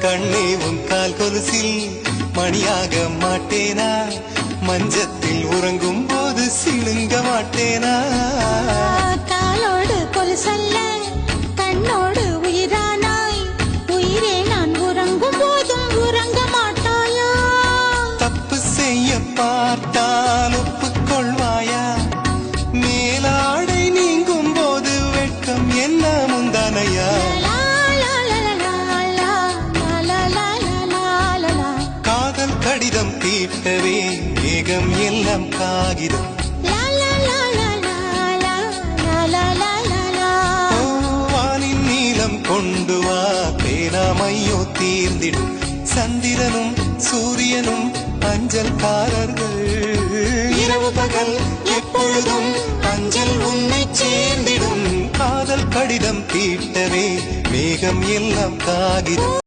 கண்ணே உன் கால் கொலுசில் மணியாக மாட்டேனா, மஞ்சத்தில் உறங்கும் போது சிணுங்க மாட்டேனா. காலோடு கொலுசல்ல கண்ணோடு உயிரானாய், உயிரே நான் உறங்கும் போதும் உறங்க மாட்டாயா. தப்பு செய்ய பார்த்தால் ஒப்புக்கொள்வாயா, மேலாடை நீங்கும் போது வெட்கம் என்ன முந்தானையா. காதல் கடிதம் தீட்டவே மேகம் எல்லாம் காகிதம், வானின் நீளம் கொண்டு வா பேனாமையோ தீர்ந்திடும். சந்திரனும் சூரியனும் அஞ்சல்காரர்கள், இரவு பகல் எப்பொழுதும் அஞ்சல் உன்னை சேர்ந்திடும். காதல் கடிதம் தீட்டவே மேகம் எல்லாம் காகிதம்.